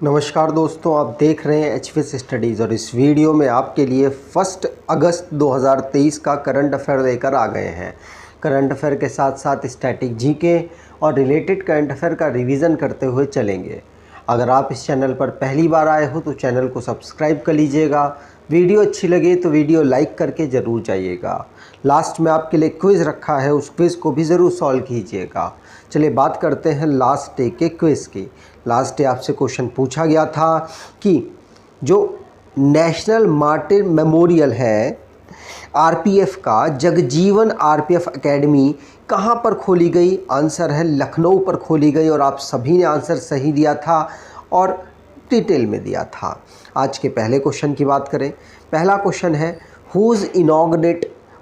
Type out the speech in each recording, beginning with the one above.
नमस्कार दोस्तों, आप देख रहे हैं एचवीएस स्टडीज़ और इस वीडियो में आपके लिए 1 अगस्त 2023 का करंट अफेयर लेकर आ गए हैं। करंट अफेयर के साथ साथ स्टैटिक जीके और रिलेटेड करंट अफेयर का रिवीजन करते हुए चलेंगे। अगर आप इस चैनल पर पहली बार आए हो तो चैनल को सब्सक्राइब कर लीजिएगा। वीडियो अच्छी लगे तो वीडियो लाइक करके ज़रूर जाइएगा। लास्ट में आपके लिए क्विज़ रखा है, उस क्विज़ को भी ज़रूर सॉल्व कीजिएगा। चलिए बात करते हैं लास्ट डे के क्विज़ की। लास्ट डे आपसे क्वेश्चन पूछा गया था कि जो नेशनल मार्टिर मेमोरियल है आरपीएफ का, जगजीवन आरपीएफ एकेडमी कहाँ पर खोली गई? आंसर है लखनऊ पर खोली गई और आप सभी ने आंसर सही दिया था और डिटेल में दिया था। आज के पहले क्वेश्चन की बात करें। पहला क्वेश्चन है who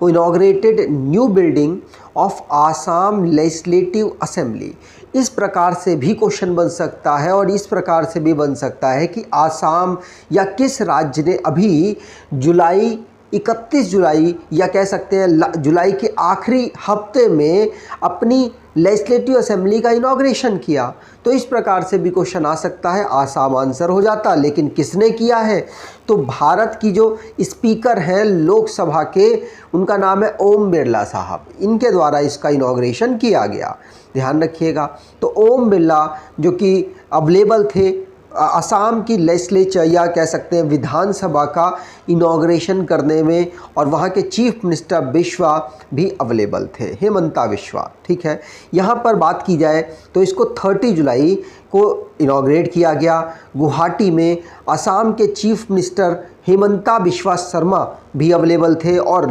inaugurated new building of Assam legislative assembly. इस प्रकार से भी क्वेश्चन बन सकता है और इस प्रकार से भी बन सकता है कि आसाम या किस राज्य ने अभी 31 जुलाई या कह सकते हैं जुलाई के आखिरी हफ्ते में अपनी लेजिस्लेटिव असेंबली का इनॉग्रेशन किया। तो इस प्रकार से भी क्वेश्चन आ सकता है। आसाम आंसर हो जाता, लेकिन किसने किया है? तो भारत की जो स्पीकर हैं लोकसभा के, उनका नाम है ओम बिरला साहब। इनके द्वारा इसका इनॉग्रेशन किया गया, ध्यान रखिएगा। तो ओम बिरला जो कि अवेलेबल थे असम की लेजिस्लेचर या कह सकते हैं विधानसभा का इनॉग्रेशन करने में, और वहाँ के चीफ मिनिस्टर बिश्वा भी अवेलेबल थे, हेमंता बिश्वा। ठीक है, यहाँ पर बात की जाए तो इसको 30 जुलाई को इनॉग्रेट किया गया गुवाहाटी में। असम के चीफ मिनिस्टर हेमंता बिश्वा शर्मा भी अवेलेबल थे और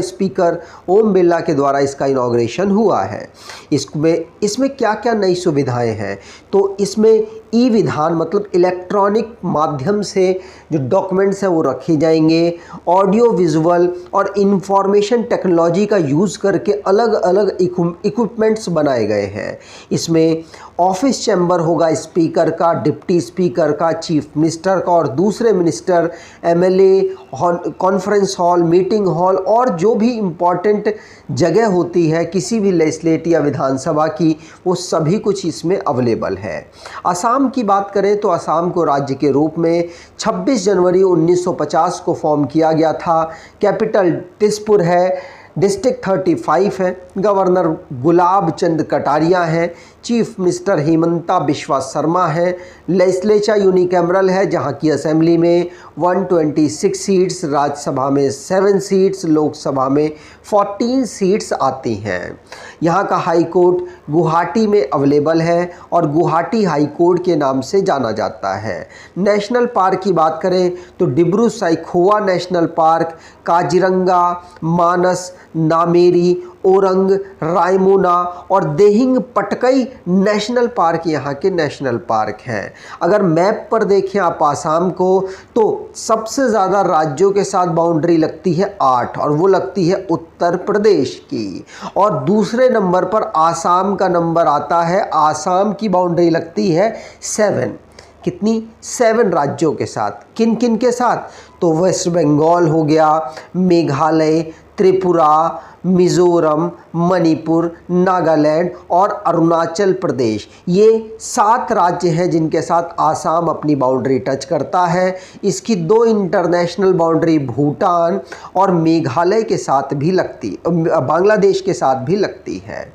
स्पीकर ओम बिरला के द्वारा इसका इनॉग्रेशन हुआ है। इसमें क्या क्या नई सुविधाएं हैं? तो इसमें ई विधान मतलब इलेक्ट्रॉनिक माध्यम से जो डॉक्यूमेंट्स हैं वो रखे जाएंगे। ऑडियो विजुअल और इंफॉर्मेशन टेक्नोलॉजी का यूज़ करके अलग अलग इक्विपमेंट्स बनाए गए हैं। इसमें ऑफिस चैम्बर होगा स्पीकर का, डिप्टी स्पीकर का, चीफ मिनिस्टर का और दूसरे minister, MLA, conference hall, meeting hall और जो भी इम्पॉर्टेंट जगह होती है किसी भी लेजिस्लेटिव या विधानसभा की, वो सभी कुछ इसमें अवेलेबल है। असम की बात करें तो असम को राज्य के रूप में 26 जनवरी 1950 को फॉर्म किया गया था। कैपिटल दिसपुर है, डिस्ट्रिक्ट 35 है, गवर्नर गुलाब चंद कटारिया हैं, चीफ मिनिस्टर हेमंता बिश्वा शर्मा है, लेजिस्लेचर यूनिकैमरल है जहां की असेंबली में 126 सीट्स, राज्यसभा में 7 सीट्स, लोकसभा में 14 सीट्स आती हैं। यहां का हाई कोर्ट गुवाहाटी में अवेलेबल है और गुवाहाटी हाई कोर्ट के नाम से जाना जाता है। नेशनल पार्क की बात करें तो डिब्रू साइखोवा नेशनल पार्क, काजीरंगा, मानस, नामेरी, ओरंग, रायमोना और देहिंग पटकई नेशनल पार्क यहाँ के नेशनल पार्क हैं। अगर मैप पर देखें आप आसाम को तो सबसे ज़्यादा राज्यों के साथ बाउंड्री लगती है 8 और वो लगती है उत्तर प्रदेश की, और दूसरे नंबर पर आसाम का नंबर आता है। आसाम की बाउंड्री लगती है 7। कितनी? 7 राज्यों के साथ। किन किन के साथ? तो वेस्ट बंगाल हो गया, मेघालय, त्रिपुरा, मिज़ोरम, मणिपुर, नागालैंड और अरुणाचल प्रदेश। ये 7 राज्य हैं जिनके साथ आसाम अपनी बाउंड्री टच करता है। इसकी 2 इंटरनेशनल बाउंड्री भूटान और मेघालय के साथ भी लगती, बांग्लादेश के साथ भी लगती है।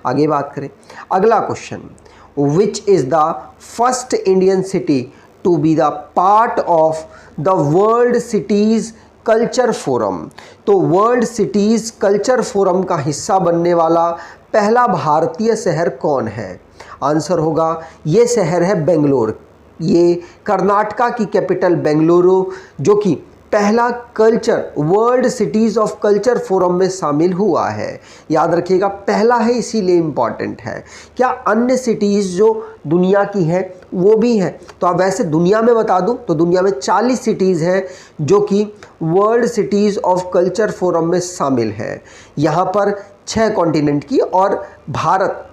आगे बात करें, अगला question, Which is the first Indian city to be the part of the World Cities Culture Forum? तो वर्ल्ड सिटीज़ कल्चर फोरम का हिस्सा बनने वाला पहला भारतीय शहर कौन है? आंसर होगा ये शहर है बेंगलोर। ये कर्नाटका की कैपिटल बेंगलुरु जो कि पहला culture world cities of culture forum में शामिल हुआ है। याद रखिएगा पहला है इसीलिए इम्पॉर्टेंट है। क्या अन्य सिटीज़ जो दुनिया की हैं वो भी हैं? तो अब वैसे दुनिया में बता दूं तो दुनिया में 40 सिटीज़ हैं जो कि world cities of culture forum में शामिल हैं। यहाँ पर 6 कॉन्टिनेंट की। और भारत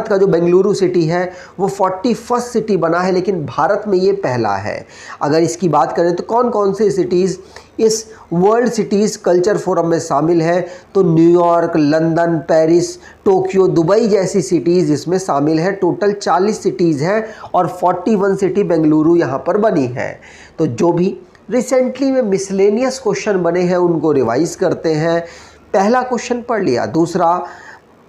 का जो बेंगलुरु सिटी है वो 41st सिटी बना है, लेकिन भारत में ये पहला है। अगर इसकी बात करें तो कौन कौन से सिटीज़ इस वर्ल्ड सिटीज़ कल्चर फोरम में शामिल है, तो New York, London, Paris, Tokyo, Dubai जैसी सिटीज़ इसमें शामिल है। टोटल 40 सिटीज़ हैं और 41 सिटी बेंगलुरु यहाँ पर बनी है। तो जो भी रिसेंटली में मिसलेनियस क्वेश्चन बने हैं उनको रिवाइज करते हैं। पहला क्वेश्चन पढ़ लिया। दूसरा,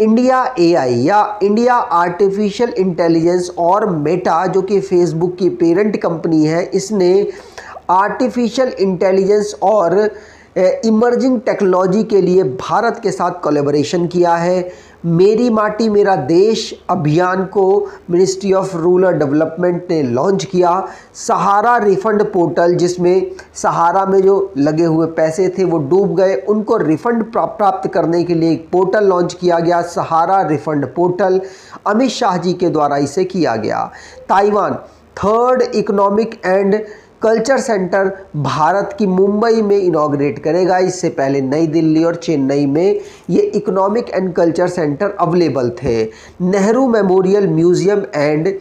इंडिया एआई या इंडिया आर्टिफिशियल इंटेलिजेंस और मेटा जो कि फेसबुक की पेरेंट कंपनी है, इसने आर्टिफिशियल इंटेलिजेंस और इमर्जिंग टेक्नोलॉजी के लिए भारत के साथ कोलैबोरेशन किया है। मेरी माटी मेरा देश अभियान को मिनिस्ट्री ऑफ रूरल डेवलपमेंट ने लॉन्च किया। सहारा रिफंड पोर्टल, जिसमें सहारा में जो लगे हुए पैसे थे वो डूब गए, उनको रिफंड प्राप्त करने के लिए एक पोर्टल लॉन्च किया गया, सहारा रिफंड पोर्टल। अमित शाह जी के द्वारा इसे किया गया। Taiwan 3rd economic and culture centre Bharat की मुंबई में इनॉग्रेट करेगा। इससे पहले नई दिल्ली और चेन्नई में ये economic and culture centre available थे। Nehru memorial museum and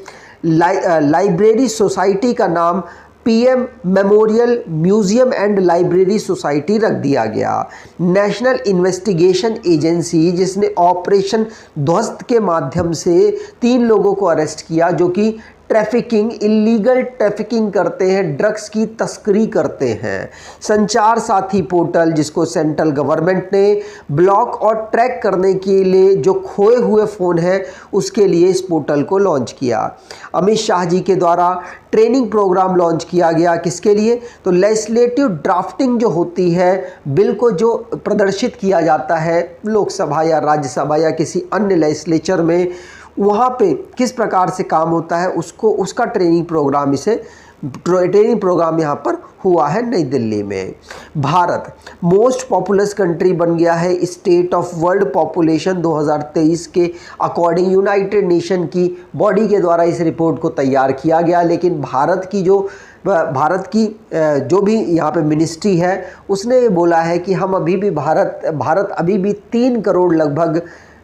library society का नाम PM memorial museum and library society रख दिया गया। नेशनल इन्वेस्टिगेशन एजेंसी, जिसने ऑपरेशन ध्वस्त के माध्यम से 3 लोगों को अरेस्ट किया जो कि इलीगल ट्रैफिकिंग करते हैं, ड्रग्स की तस्करी करते हैं। संचार साथी पोर्टल, जिसको सेंट्रल गवर्नमेंट ने ब्लॉक और ट्रैक करने के लिए जो खोए हुए फ़ोन है उसके लिए इस पोर्टल को लॉन्च किया। अमित शाह जी के द्वारा ट्रेनिंग प्रोग्राम लॉन्च किया गया। किसके लिए? तो लेजिस्लेटिव ड्राफ्टिंग जो होती है, बिल को जो प्रदर्शित किया जाता है लोकसभा या राज्यसभा या किसी अन्य लेजिस्लेचर में, वहाँ पे किस प्रकार से काम होता है उसका ट्रेनिंग प्रोग्राम यहाँ पर हुआ है नई दिल्ली में। भारत मोस्ट पॉपुलस कंट्री बन गया है। स्टेट ऑफ वर्ल्ड पॉपुलेशन 2023 के अकॉर्डिंग यूनाइटेड नेशन की बॉडी के द्वारा इस रिपोर्ट को तैयार किया गया, लेकिन भारत की जो भी यहाँ पे मिनिस्ट्री है उसने ये बोला है कि हम अभी भी भारत अभी भी 3 करोड़ लगभग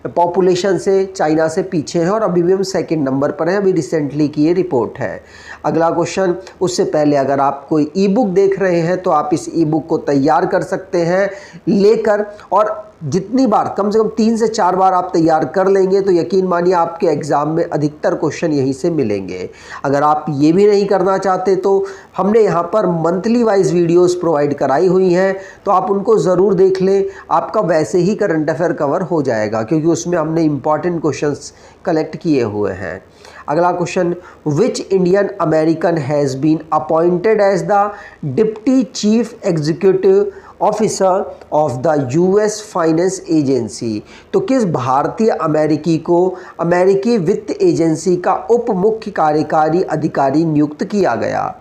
पॉपुलेशन से चाइना से पीछे हैं और अभी भी हम 2nd नंबर पर हैं। अभी रिसेंटली की ये रिपोर्ट है। अगला क्वेश्चन, उससे पहले अगर आप कोई ई बुक देख रहे हैं तो आप इस ई बुक को तैयार कर सकते हैं लेकर, और जितनी बार, कम से कम 3 से 4 बार आप तैयार कर लेंगे तो यकीन मानिए आपके एग्ज़ाम में अधिकतर क्वेश्चन यहीं से मिलेंगे। अगर आप ये भी नहीं करना चाहते तो हमने यहाँ पर मंथली वाइज वीडियोस प्रोवाइड कराई हुई हैं, तो आप उनको ज़रूर देख लें। आपका वैसे ही करंट अफेयर कवर हो जाएगा क्योंकि उसमें हमने इंपॉर्टेंट क्वेश्चंस कलेक्ट किए हुए हैं। अगला question, which Indian American has been appointed as the deputy chief executive officer of the US finance agency. तो किस भारतीय अमेरिकी को अमेरिकी वित्त एजेंसी का उप मुख्य कार्यकारी अधिकारी नियुक्त किया गया?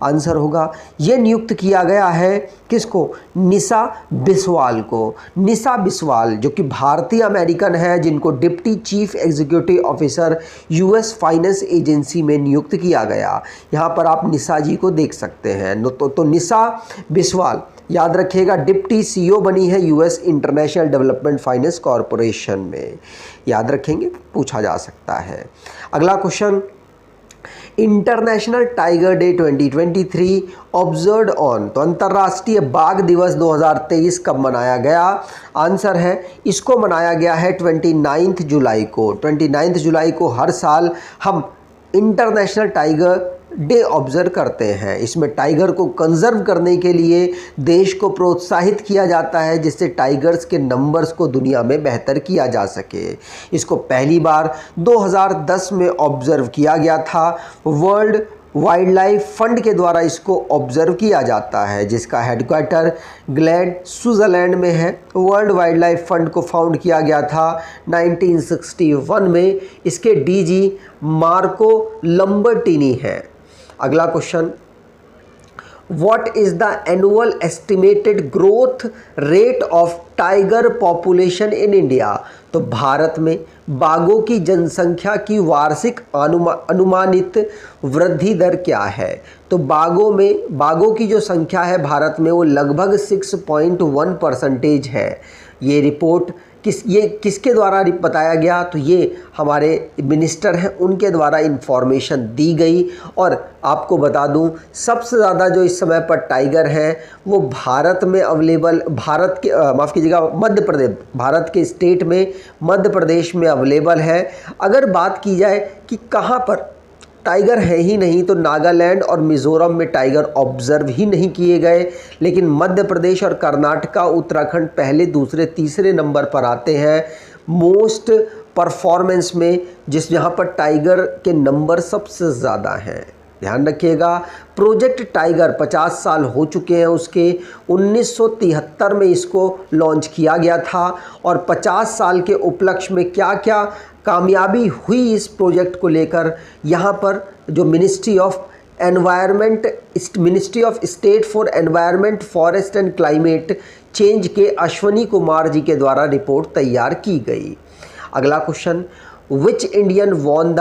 आंसर होगा, ये नियुक्त किया गया है किसको? निशा बिस्वाल को। निशा बिस्वाल जो कि भारतीय अमेरिकन है, जिनको deputy chief executive officer US finance agency में नियुक्त किया गया। यहाँ पर आप निशा जी को देख सकते हैं। तो निशा बिस्वाल याद रखिएगा, डिप्टी सीईओ बनी है US international development finance corporation में। याद रखेंगे, पूछा जा सकता है। अगला question, international tiger day 2023 observed on, तो अंतर्राष्ट्रीय बाघ दिवस 2023 कब मनाया गया? आंसर है, इसको मनाया गया है 29 जुलाई को। 29 जुलाई को हर साल हम इंटरनेशनल टाइगर डे ऑब्जर्व करते हैं। इसमें टाइगर को कंजर्व करने के लिए देश को प्रोत्साहित किया जाता है, जिससे टाइगर्स के नंबर्स को दुनिया में बेहतर किया जा सके। इसको पहली बार 2010 में ऑब्जर्व किया गया था। वर्ल्ड वाइल्ड लाइफ फंड के द्वारा इसको ऑब्जर्व किया जाता है, जिसका हेडक्वार्टर ग्लैड स्विट्जरलैंड में है। वर्ल्ड वाइल्ड लाइफ फंड को फाउंड किया गया था 1961 में। इसके डीजी मार्को लंबर्टिनी है। अगला question, what is the annual estimated growth rate of tiger population in India? तो भारत में बाघों की जनसंख्या की वार्षिक अनुमानित वृद्धि दर क्या है? तो बाघों की जो संख्या है भारत में वो लगभग 6.1% है। ये रिपोर्ट किसके द्वारा बताया गया, तो ये हमारे मिनिस्टर हैं उनके द्वारा इन्फॉर्मेशन दी गई। और आपको बता दूं सबसे ज़्यादा जो इस समय पर टाइगर हैं वो भारत में अवेलेबल, भारत के माफ़ कीजिएगा मध्य प्रदेश, भारत के स्टेट में मध्य प्रदेश में अवेलेबल है। अगर बात की जाए कि कहाँ पर टाइगर है ही नहीं, तो नागालैंड और मिज़ोरम में टाइगर ऑब्जर्व ही नहीं किए गए, लेकिन मध्य प्रदेश और कर्नाटका, उत्तराखंड पहले, दूसरे, तीसरे नंबर पर आते हैं मोस्ट परफॉर्मेंस में, जहाँ पर टाइगर के नंबर सबसे ज़्यादा हैं। ध्यान रखिएगा, प्रोजेक्ट टाइगर 50 साल हो चुके हैं उसके, 1973 में इसको लॉन्च किया गया था। और 50 साल के उपलक्ष्य में क्या क्या कामयाबी हुई इस प्रोजेक्ट को लेकर, यहाँ पर जो ministry of state for environment, forest and climate change के अश्वनी कुमार जी के द्वारा रिपोर्ट तैयार की गई। अगला question, which Indian won the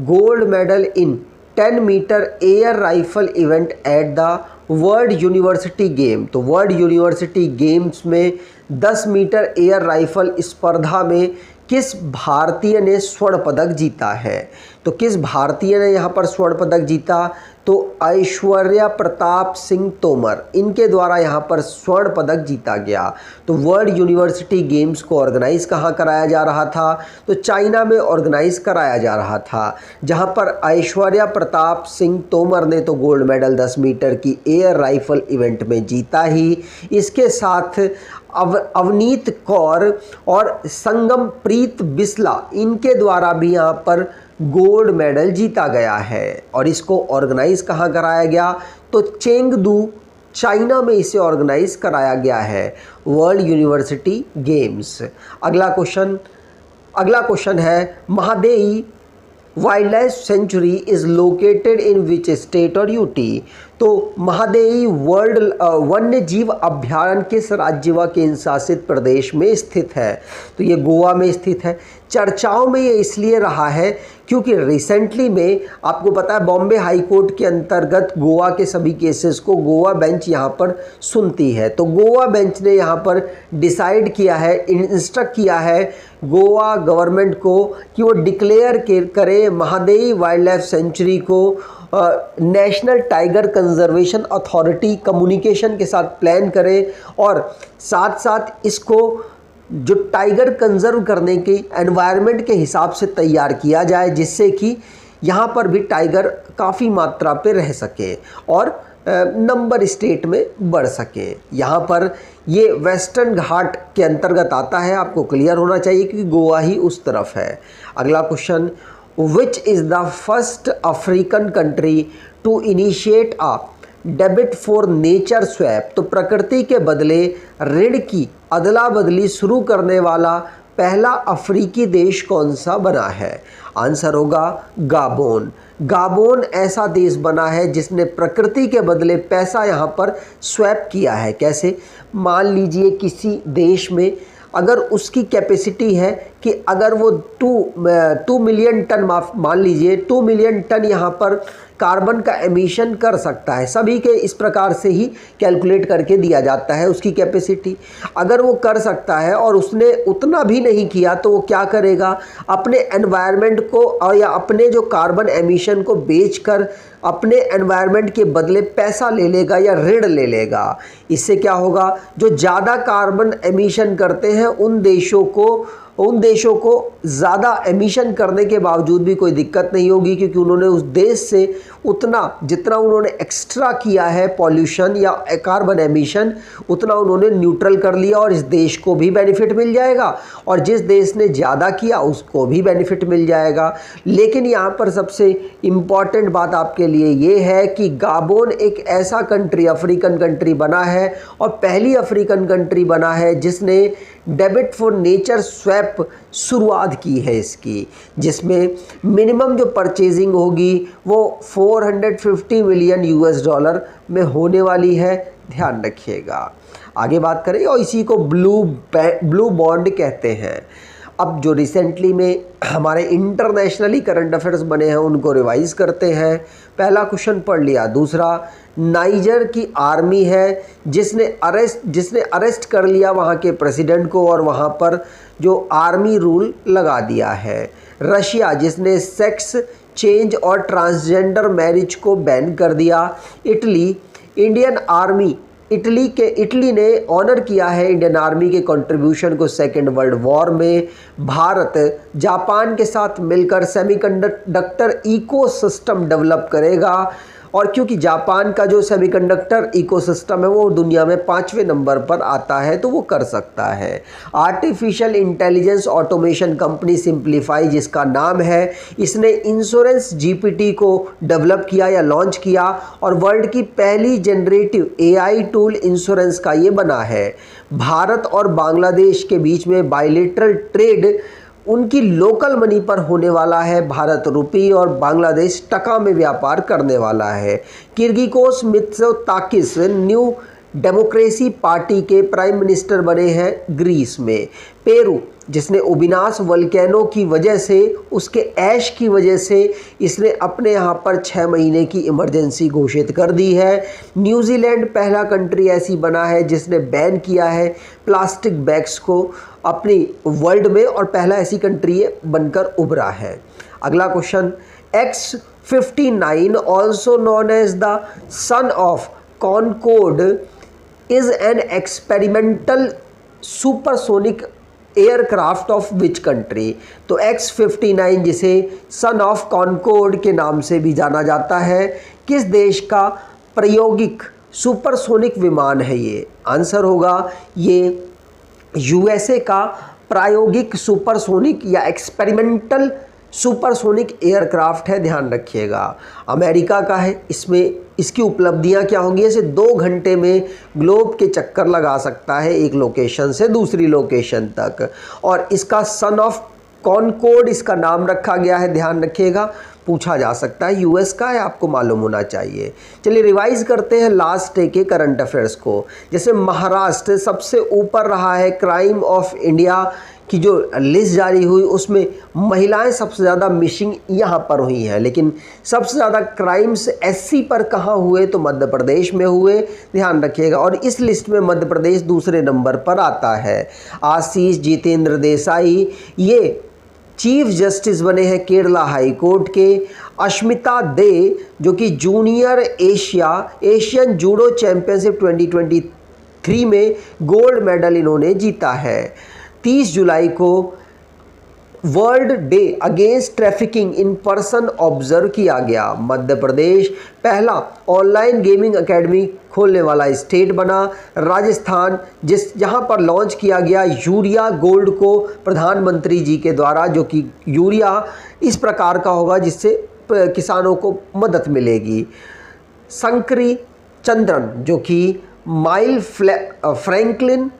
gold medal in 10 metre air rifle event at the world university game. तो वर्ल्ड यूनिवर्सिटी गेम्स में 10 मीटर एयर राइफल स्पर्धा में किस भारतीय ने स्वर्ण पदक जीता है? तो किस भारतीय ने यहाँ पर स्वर्ण पदक जीता? तो ऐश्वर्या प्रताप सिंह तोमर, इनके द्वारा यहाँ पर स्वर्ण पदक जीता गया। तो वर्ल्ड यूनिवर्सिटी गेम्स को ऑर्गेनाइज कहाँ कराया जा रहा था? तो चाइना में ऑर्गेनाइज कराया जा रहा था, जहाँ पर ऐश्वर्या प्रताप सिंह तोमर ने तो गोल्ड मेडल 10 मीटर की एयर राइफल इवेंट में जीता ही। इसके साथ अवनीत कौर और संगम प्रीत बिस्ला, इनके द्वारा भी यहाँ पर गोल्ड मेडल जीता गया है। और इसको ऑर्गेनाइज कहाँ कराया गया? तो चेंगदू, चाइना में इसे ऑर्गेनाइज कराया गया है, वर्ल्ड यूनिवर्सिटी गेम्स। अगला क्वेश्चन है, Mahadei wild life sanctuary is located in which state और यूटी? तो महादेई वर्ल्ड वन्य जीव अभ्यारण्य किस राज्य व केंद्र शासित प्रदेश में स्थित है? तो ये गोवा में स्थित है। चर्चाओं में ये इसलिए रहा है क्योंकि रिसेंटली में आपको पता है बॉम्बे हाई कोर्ट के अंतर्गत गोवा के सभी केसेस को गोवा बेंच यहाँ पर सुनती है। तो गोवा बेंच ने यहाँ पर डिसाइड किया है, इंस्ट्रक्ट किया है गोवा गवर्नमेंट को कि वो डिक्लेयर करे महादेई वाइल्ड लाइफ सेंचुरी को national tiger conservation authority communication के साथ प्लान करे, और साथ साथ इसको जो टाइगर कंजर्व करने के एनवायरनमेंट के हिसाब से तैयार किया जाए, जिससे कि यहाँ पर भी टाइगर काफ़ी मात्रा पे रह सके और नंबर स्टेट में बढ़ सके। यहाँ पर ये वेस्टर्न घाट के अंतर्गत आता है, आपको क्लियर होना चाहिए कि गोवा ही उस तरफ है। अगला question, which is the first African country to initiate a debit for nature swap? तो प्रकृति के बदले ऋण की अदला बदली शुरू करने वाला पहला अफ्रीकी देश कौन सा बना है? आंसर होगा गाबोन। गाबोन ऐसा देश बना है जिसने प्रकृति के बदले पैसा यहाँ पर स्वैप किया है। कैसे? मान लीजिए किसी देश में अगर उसकी कैपेसिटी है कि अगर वो 2 मिलियन टन, मान लीजिए 2 मिलियन टन यहाँ पर कार्बन का एमिशन कर सकता है, सभी के इस प्रकार से ही कैलकुलेट करके दिया जाता है उसकी कैपेसिटी। अगर वो कर सकता है और उसने उतना भी नहीं किया तो वो क्या करेगा? अपने एनवायरनमेंट को और या अपने जो कार्बन एमिशन को बेचकर अपने एनवायरनमेंट के बदले पैसा ले लेगा या ऋण ले लेगा। इससे क्या होगा? जो ज़्यादा कार्बन एमिशन करते हैं उन देशों को ज़्यादा एमिशन करने के बावजूद भी कोई दिक्कत नहीं होगी, क्योंकि उन्होंने उस देश से उतना जितना उन्होंने एक्स्ट्रा किया है पॉल्यूशन या कार्बन एमिशन, उतना उन्होंने न्यूट्रल कर लिया और इस देश को भी बेनिफिट मिल जाएगा और जिस देश ने ज़्यादा किया उसको भी बेनिफिट मिल जाएगा। लेकिन यहाँ पर सबसे इम्पॉर्टेंट बात आपके लिए ये है कि गाबोन एक ऐसा कंट्री, अफ्रीकन कंट्री बना है और पहली अफ्रीकन कंट्री बना है जिसने डेबिट फॉर नेचर स्वैप शुरुआत की है इसकी, जिसमें मिनिमम जो परचेजिंग होगी वो 450 मिलियन US डॉलर में होने वाली है। ध्यान रखिएगा। आगे बात करें और इसी को ब्लू बॉन्ड कहते हैं। अब जो रिसेंटली में हमारे इंटरनेशनली करंट अफेयर्स बने हैं उनको रिवाइज़ करते हैं। पहला क्वेश्चन पढ़ लिया। दूसरा, नाइजर की आर्मी है जिसने अरेस्ट कर लिया वहाँ के प्रेसिडेंट को और वहाँ पर जो आर्मी रूल लगा दिया है। रशिया जिसने सेक्स चेंज और ट्रांसजेंडर मैरिज को बैन कर दिया। इटली ने ऑनर किया है इंडियन आर्मी के कंट्रीब्यूशन को सेकेंड वर्ल्ड वॉर में। भारत जापान के साथ मिलकर सेमीकंडक्टर इकोसिस्टम डेवलप करेगा और क्योंकि जापान का जो सेमीकंडक्टर इकोसिस्टम है वो दुनिया में 5वें नंबर पर आता है तो वो कर सकता है। Artificial intelligence automation company simplify जिसका नाम है, इसने इंश्योरेंस जीपीटी को डेवलप किया या लॉन्च किया और वर्ल्ड की पहली जनरेटिव एआई टूल इंश्योरेंस का ये बना है। भारत और बांग्लादेश के बीच में बायलैटरल ट्रेड उनकी लोकल मनी पर होने वाला है। भारत रुपी और बांग्लादेश टका में व्यापार करने वाला है। किर्गिकोस मित्सोताकिस न्यू डेमोक्रेसी पार्टी के प्राइम मिनिस्टर बने हैं ग्रीस में। पेरू जिसने ओबिनास वल्केनो की वजह से, उसके ऐश की वजह से इसने अपने यहाँ पर 6 महीने की इमरजेंसी घोषित कर दी है। न्यूजीलैंड पहला कंट्री ऐसी बना है जिसने बैन किया है प्लास्टिक बैग्स को अपनी वर्ल्ड में और पहला ऐसी कंट्री बनकर उभरा है। अगला question, X-59 also known as the son of Concorde is an experimental supersonic aircraft of which country. तो X-59 जिसे सन ऑफ कॉनकोर्ड के नाम से भी जाना जाता है, किस देश का प्रायोगिक सुपरसोनिक विमान है ये? आंसर होगा ये यूएसए का प्रायोगिक सुपरसोनिक या एक्सपेरिमेंटल सुपरसोनिक एयरक्राफ्ट है, ध्यान रखिएगा। अमेरिका का है, इसमें इसकी उपलब्धियां क्या होंगी? इसे 2 घंटे में ग्लोब के चक्कर लगा सकता है एक लोकेशन से दूसरी लोकेशन तक। और इसका सन ऑफ कॉनकोर्ड इसका नाम रखा गया है, ध्यान रखिएगा, पूछा जा सकता है। यूएस का है, आपको मालूम होना चाहिए। चलिए रिवाइज करते हैं लास्ट डे के करंट अफेयर्स को। जैसे महाराष्ट्र सबसे ऊपर रहा है क्राइम ऑफ इंडिया की जो लिस्ट जारी हुई उसमें महिलाएं सबसे ज़्यादा मिसिंग यहाँ पर हुई हैं, लेकिन सबसे ज़्यादा क्राइम्स एससी पर कहाँ हुए? तो मध्य प्रदेश में हुए, ध्यान रखिएगा। और इस लिस्ट में मध्य प्रदेश दूसरे नंबर पर आता है। आशीष जितेंद्र देसाई ये चीफ जस्टिस बने हैं केरला हाई कोर्ट के। अश्मिता दे जो कि जूनियर एशियन जूडो चैंपियनशिप 2023 में गोल्ड मेडल इन्होंने जीता है। 30 जुलाई को world day against trafficking in person observe किया गया। मध्य प्रदेश पहला ऑनलाइन गेमिंग एकेडमी खोलने वाला स्टेट बना। राजस्थान जहां पर लॉन्च किया गया यूरिया गोल्ड को प्रधानमंत्री जी के द्वारा, जो कि यूरिया इस प्रकार का होगा जिससे किसानों को मदद मिलेगी। शंकरी चंद्रन जो कि माइल फ्रैंकलिन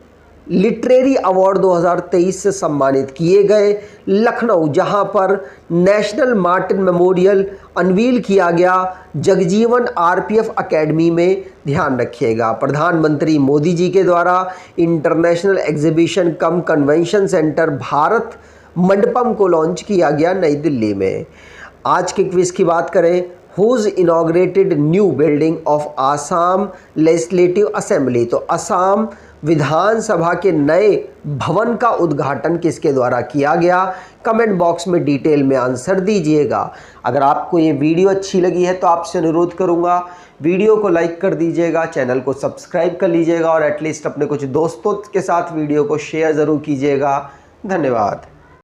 लिटरेरी अवार्ड 2023 से सम्मानित किए गए। लखनऊ जहां पर नेशनल मार्टिन मेमोरियल अनवील किया गया जगजीवन आरपीएफ एकेडमी में, ध्यान रखिएगा। प्रधानमंत्री मोदी जी के द्वारा इंटरनेशनल एग्जीबिशन कम कन्वेंशन सेंटर भारत मंडपम को लॉन्च किया गया नई दिल्ली में। आज के क्विज की बात करें, who inaugurated new building of Assam legislative assembly. तो असम विधानसभा के नए भवन का उद्घाटन किसके द्वारा किया गया? कमेंट बॉक्स में डिटेल में आंसर दीजिएगा। अगर आपको ये वीडियो अच्छी लगी है तो आपसे अनुरोध करूंगा वीडियो को लाइक कर दीजिएगा, चैनल को सब्सक्राइब कर लीजिएगा और एटलीस्ट अपने कुछ दोस्तों के साथ वीडियो को शेयर ज़रूर कीजिएगा। धन्यवाद।